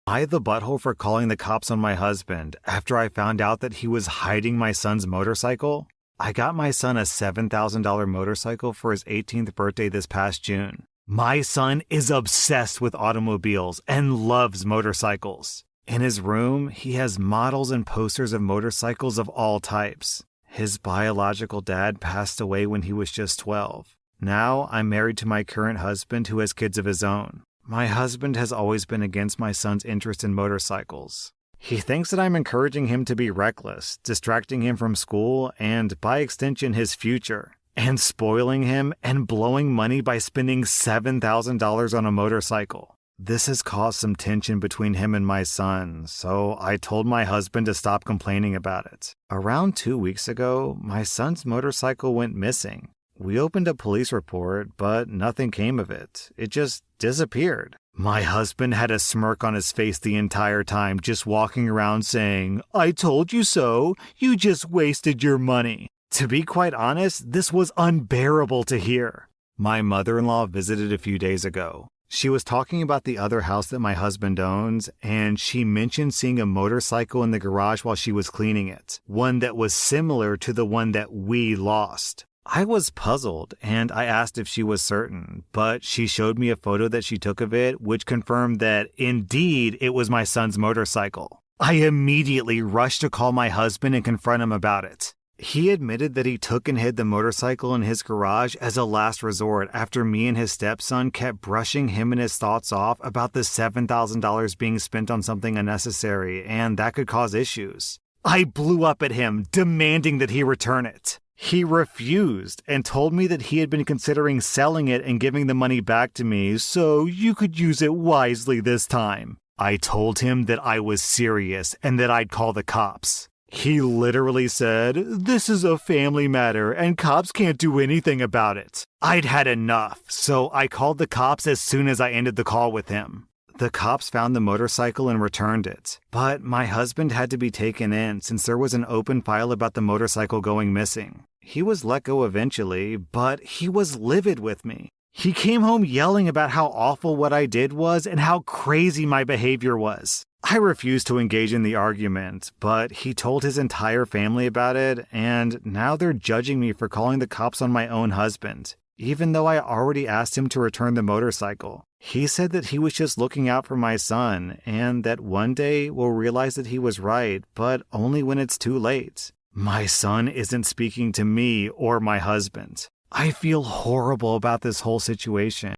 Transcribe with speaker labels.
Speaker 1: I the butthole for calling the cops on my husband after I found out that he was hiding my son's motorcycle? I got my son a $7,000 motorcycle for his 18th birthday this past June. My son is obsessed with automobiles and loves motorcycles. In his room, he has models and posters of motorcycles of all types. His biological dad passed away when he was just 12. Now I'm married to my current husband who has kids of his own. My husband has always been against my son's interest in motorcycles. He thinks that I'm encouraging him to be reckless, distracting him from school and, by extension, his future, and spoiling him and blowing money by spending $7,000 on a motorcycle. This has caused some tension between him and my son, so I told my husband to stop complaining about it. Around 2 weeks ago, my son's motorcycle went missing. We opened a police report, but nothing came of it. It just disappeared. My husband had a smirk on his face the entire time, just walking around saying, "I told you so. You just wasted your money." To be quite honest, this was unbearable to hear. My mother-in-law visited a few days ago. She was talking about the other house that my husband owns, and she mentioned seeing a motorcycle in the garage while she was cleaning it, one that was similar to the one that we lost. I was puzzled, and I asked if she was certain, but she showed me a photo that she took of it, which confirmed that, indeed, it was my son's motorcycle. I immediately rushed to call my husband and confront him about it. He admitted that he took and hid the motorcycle in his garage as a last resort after me and his stepson kept brushing him and his thoughts off about the $7,000 being spent on something unnecessary, and that could cause issues. I blew up at him, demanding that he return it. He refused and told me that he had been considering selling it and giving the money back to me so you could use it wisely this time. I told him that I was serious and that I'd call the cops. He literally said, "This is a family matter and cops can't do anything about it." I'd had enough, so I called the cops as soon as I ended the call with him. The cops found the motorcycle and returned it, but my husband had to be taken in since there was an open file about the motorcycle going missing. He was let go eventually, but he was livid with me. He came home yelling about how awful what I did was and how crazy my behavior was. I refused to engage in the argument, but he told his entire family about it, and now they're judging me for calling the cops on my own husband, even though I already asked him to return the motorcycle. He said that he was just looking out for my son, and that one day we'll realize that he was right, but only when it's too late. My son isn't speaking to me or my husband. I feel horrible about this whole situation.